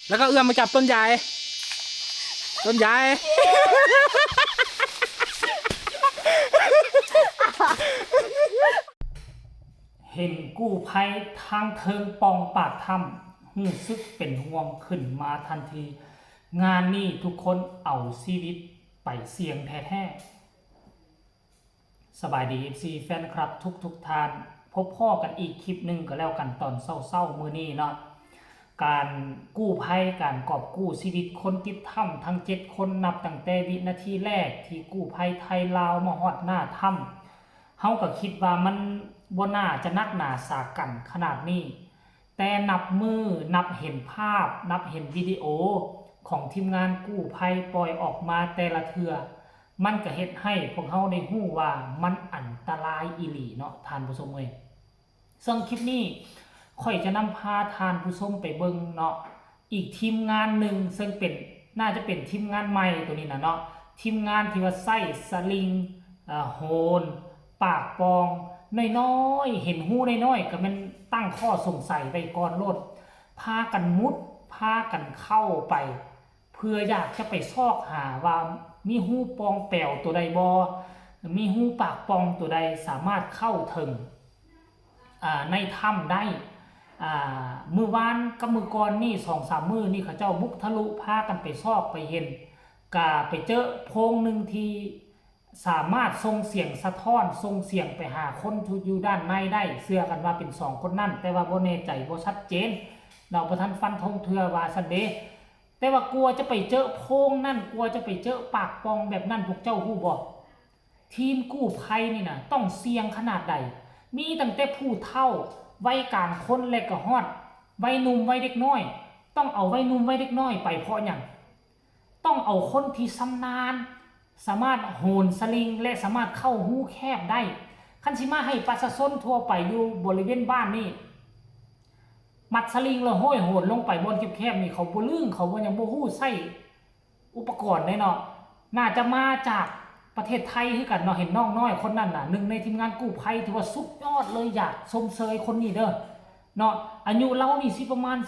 แล้วก็เอื้อมมาจับต้นใหญ่ต้นใหญ่เห็นกู้ภัยทางเทิงปองปากถ้ำรู้สึกเป็นห่วงขึ้นมาทันที งานนี้ทุกคนเอาชีวิตไปเสี่ยงแท้ๆสบายดี FC แฟนครับทุกท่านพบพ่อกันอีกคลิปหนึ่งก็แล้วกันตอนเศร้าๆมื้อนี้เนาะการกู้ภัยการกอบกู้ชีวิตคนติดถ้ำทั้ง7คนนับตั้งแต่วินาทีแรกที่กู้ภัยไทยลาวมาฮอดหน้าถ้ำเฮาก็คิดว่ามันบ่น่าจะนักหนาสากันขนาดนี้แต่นับมือนับเห็นภาพนับเห็นวิดีโอของทีมงานกู้ภัยปล่อยออกมาแต่ละเทื่อมันก็เฮ็ดให้พวกเฮาได้ฮู้ว่ามันอันตรายอีหลีเนาะท่านผู้ชมเอ้ยซึ่งคลิปนี้ค่อยจะนำพาท่านผู้ชมไปเบิ่งเนาะอีกทีมงานหนึ่งซึ่งเป็นน่าจะเป็นทีมงานใหม่ตัวนี้นะเนาะทีมงานที่ว่าใส่สลิงโหนปากปองน้อยๆเห็นหูน้อยๆก็มันตั้งข้อสงสัยไปก่อนโลดพากันมุดพากันเข้าไปเพื่ออยากจะไปซอกหาว่ามีหูปองแปวตัวใดบ่มีหูปากปองตัวใดสามารถเข้าถึงในถ้ำได้มือวานกับมือก่อนนี่2-3 มือนี่เขาเจ้าบุกทะลุพากันไปซอกไปเห็นกาไปเจอโพรงหนึ่งที่สามารถส่งเสียงสะท้อนส่งเสียงไปหาคนที่อยู่ด้านในได้เชื่อกันว่าเป็น2คนนั่นแต่ว่าบ่แน่ใจบ่ชัดเจนเราบ่ทันฟันธงเทื่อว่าซั่นเด้แต่ว่ากลัวจะไปเจอโพรงนั่นกลัวจะไปเจอปากปองแบบนั้นพวกเจ้าฮู้บ่ทีมกู้ภัยนี่นะต้องเสี่ยงขนาดใดมีตั้งแต่ผู้เฒ่าวัยกลางคนและก็ฮอดวัยหนุ่มวัยเด็กน้อยต้องเอาวัยหนุ่มวัยเด็กน้อยไปเพราะหยังต้องเอาคนที่ชำนาญสามารถโหนสลิงและสามารถเข้าหูแคบได้คันสิมาให้ประชาชนทั่วไปอยู่บริเวณบ้านนี่มัดสลิงแล้วห้อยโหนลงไปบนแคบๆนี่เขาบ่ลืมเขาบ่ยังบ่ฮู้ใช้อุปกรณ์ได้เนาะน่าจะมาจากประเทศไทยคือกันเนาะเห็นน้องน้อยคนนั้นน่ะหนึ่งในทีมงานกู้ภัยถือว่าสุดยอดเลยอยากชมเชยคนนี้เด้อเนาะอายุเรานี่สิประมาณ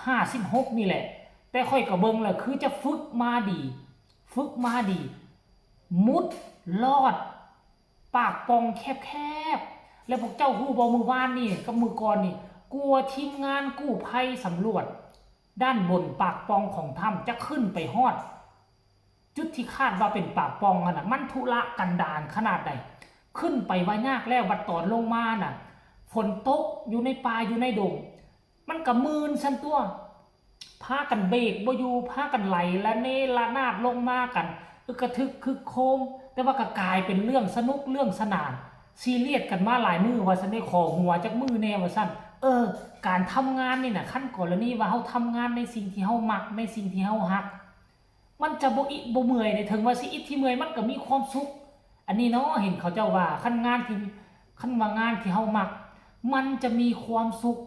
15-16นี่แหละแต่ค่อยก็เบิ่งแล้วคือจะฝึกมาดีมุดลอดปากปองแคบๆแล้วพวกเจ้าฮู้บ่มือวานนี่กับมือก่อนนี่กลัวทีมงานกู้ภัยสำรวจด้านบนปากปองของถ้ำจะขึ้นไปฮอดจุดที่คาดว่าเป็นปากปองน่ะมันทุระกันดารขนาดใดขึ้นไปว่ายากแล้วบัดตอนลงมาน่ะฝนตกอยู่ในป่าอยู่ในดงมันก็มืนซั่นตัวพากันเบรกบ่อยู่พากันไหลละเนระนาดลงมากันกระทึกคึกโคมแต่ว่าก็กลายเป็นเรื่องสนุกเรื่องสนานซีเรียสกันมาหลายมือว่าซั่นได้ขอหัวจักมือแน่ว่าซั่นการทำงานนี่น่ะขั้นกรณีว่าเฮาทำงานในสิ่งที่เฮามักในสิ่งที่เฮาฮักมันจะบ่อิบ่เมื่อยได้ถึงว่าสิอิที่เมื่อยมันก็มีความสุขอันนี้เนาะเห็นเขาเจ้าว่าคันว่างานที่เฮามักมันจะมีความสุข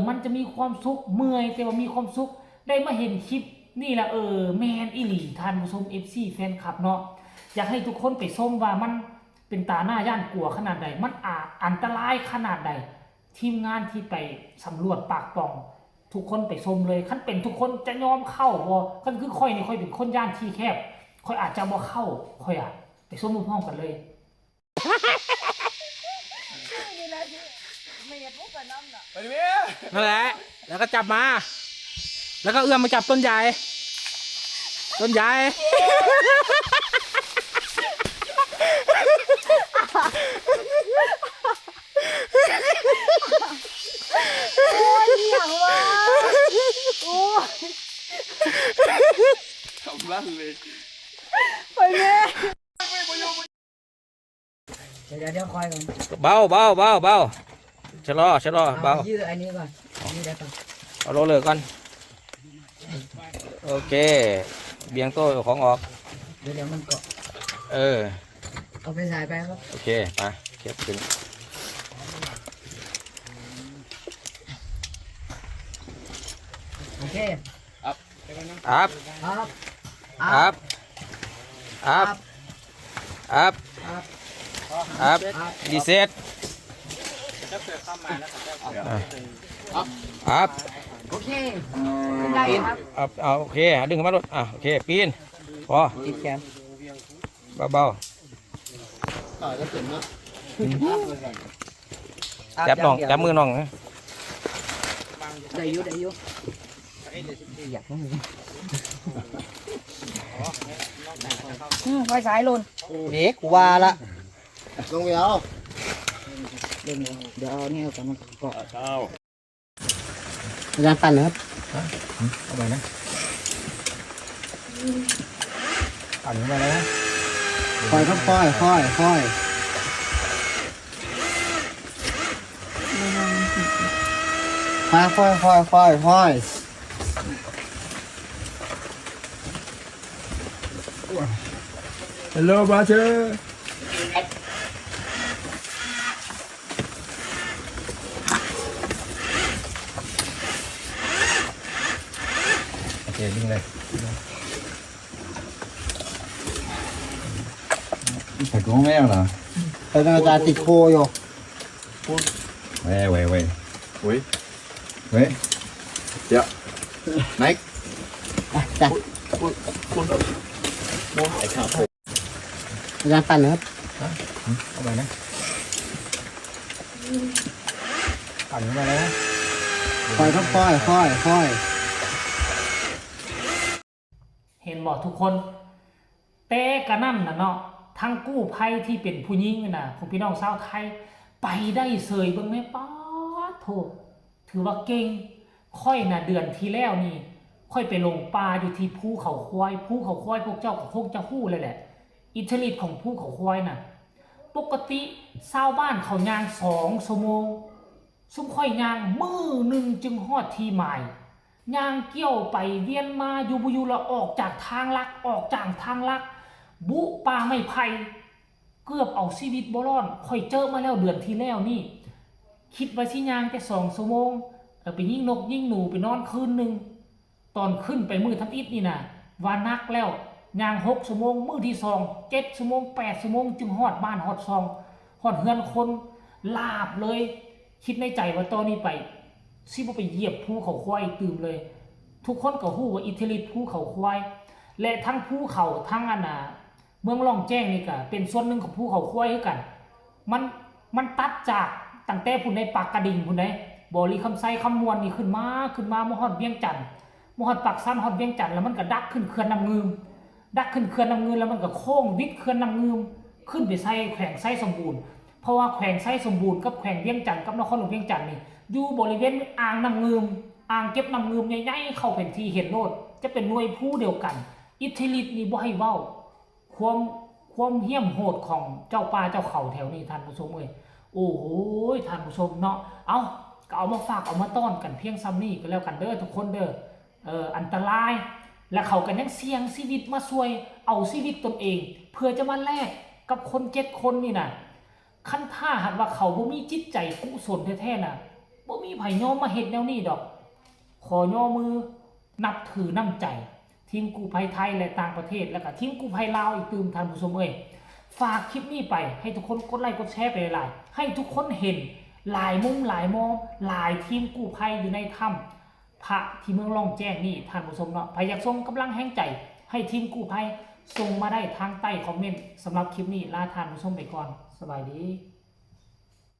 มันจะมีความสุขเมื่อยแต่ว่ามีความสุขได้มาเห็นคลิปนี่แหละแมนอีหลีท่านผู้ชม FC แฟนคลับเนาะอยากให้ทุกคนไปชมว่ามันเป็นตาหน้าย่านกลัวขนาดใดมันอันตรายขนาดใดทีมงานที่ไปสำรวจปากปล่องทุกคนไปชมเลยคันเป็นทุกคนจะยอมเข้าบ่คันคือค่อยนี่ค่อยเป็นคนย่านที่แคบค่อยอาจจะบ่เข้าค่อยไปชมพร้อมกันเลยไปดิพี่นั่นแหละแล้วก็จับมาแล้วก็เอื้อมมาจับต้นใหญ่ต้นใหญ่โอ้ยอย่างวะโอ้ยทำลั่นเลยไปแม่เดี๋ยวคอยก่อนเบาชะลอเบายืดอันนี้ก่อนนี่เดี๋ยวก่อนเอาโรลเลยก่อนโอเคเบี่ยงโต้ของออกเดี๋ยวมันเกาะเอาไปสายไปครับโอเคไปเก็บถึงโอเคอัพดีเซตโอเค ครับ เอาโอเคดึงขึ้นมารถโอเคปีนพอ ติดแขน เบาๆจับน้องจับมือน้องนะ ได้อยู่อยากไฟสายลน เด็กว่าละ ลงไปเอาเดี๋ยวเอาเนี่ยกันมันเกาะ อาจารย์ปั่นนะครับ เอาไปนะปั่นขึ้นมาเลยนะ ค่อยครับค่อยค่อยค่อยมาค่อยค่อยค่อยค่อย ฮัลโหลบราเธอ โอเคดึงเลย ใส่กล้องแม่เหรอ เป็นอาจารย์ติดโคอยู่ เว้ยเว้ยเว้ยเว้ยเว้ยเดี๋ยวไหน จ้ะอาจารย์ปั่นนะครับ เอาไปนะปั่นขึ้นมาเลยนะ ค่อยครับค่อยค่อยค่อย เห็นบอกทุกคนแต่กระนั่นนะเนาะทั้งกู้ภัยที่เป็นผู้หญิงน่ะของพี่น้องชาวไทยไปได้เสยเบิ่งแม่ป้าดโทษถือว่าเก่งค่อยน่ะเดือนที่แล้วนี่ค่อยไปลงปลาอยู่ที่ภูเขาควายภูเขาควายพวกเจ้าก็คงจะฮู้เลยแหละอิทธิฤทธิ์ของภูเขาควายน่ะปกติชาวบ้านเขาย่าง2 ชั่วโมงซุ่มค่อยย่างมื้อหนึ่งจึงฮอดที่หมาย ย่างเกี่ยวไปเวียนมาอยู่บุยูละออกจากทางลักบุป่าไม่ไผ่เกือบเอาชีวิตบ่รอดค่อยเจอมาแล้วเดือนที่แล้วนี่คิดว่าสิย่างแต่2 ชั่วโมงไปยิงนกยิงหนูไปนอนคืนหนึ่งตอนขึ้นไปมือทำอิฐนี่นะว่านักแล้วย่าง6 ชั่วโมงมือที่2 7 ชั่วโมง8 ชั่วโมงจึงฮอดบ้านฮอดซองฮอดเฮือนคนลาบเลยคิดในใจว่าตอนนี้ไปสิบ่ไปเหยียบภูเขาควายตื่มเลยทุกคนก็ฮู้ว่าอิทธิฤทธิ์ภูเขาควายและทั้งภูเขาทั้งเมืองล่องแจ้งนี่ก็เป็นส่วนหนึ่งของภูเขาควายคือกันมันตัดจากตั้งแต่พุ่นในปากกระดิ่งพุ่นในบ่อลีคำไซคำมวลนี่ขึ้นมามาฮอดเวียงจันทน์มาฮอดปากซั่นฮอดเวียงจันทน์แล้วมันก็ดักขึ้นเขื่อนน้ำงืมดักขึ้นเขื่อนน้ำงืมแล้วมันก็โค้งวิดเขื่อนน้ำงืมขึ้นไปใส่แขวงไซสมบูรณ์เพราะว่าแขวงไซสมบูรณ์กับแขวงเวียงจันทน์กับนครหลวงเวียงจันทน์นี่อยู่บริเวณอ่างน้ำงืมอ่างเก็บน้ำงืมใหญ่ๆเข้าเป็นที่เห็นโลดจะเป็นหน่วยผู้เดียวกันอิทธิฤทธิ์นี่บ่ให้เว้าความเหี้ยมโหดของเจ้าป่าเจ้าเขาแถวนี้ท่านผู้ชมเอ้ยโอ้โหท่านผู้ชมเนาะเอาก็เอามาฝากเอามาต้อนกันเพียงซ้ำนี้ก็แล้วกันเด้อทุกคนเด้ออันตรายและเขากันยังเสี่ยงชีวิตมาช่วยเอาชีวิตตนเองเพื่อจะมาแลกกับคน7 คนนี่น่ะคันท่าหันว่าเขาบ่มีจิตใจกุศลแท้ๆน่ะบ่มีไผยอมมาเฮ็ดแนวนี้ดอกขอย่อมือนับถือน้ำใจทีมกู้ภัยไทยและต่างประเทศแล้วก็ทีมกู้ภัยลาวอีกตื่มท่านผู้ชมเอ้ยฝากคลิปนี้ไปให้ทุกคนกดไลค์กดแชร์ไปหลายๆให้ทุกคนเห็นหลายมุมหลายมองหลายทีมกู้ภัยอยู่ในถ้ำพระที่เมืองล่องแจ้งนี่ท่านผู้ชมเนาะใครอยากส่งกำลังแห่งใจให้ทีมกู้ภัยส่งมาได้ทางใต้คอมเมนต์สำหรับคลิปนี้ลาท่านผู้ชมไปก่อนสบายดี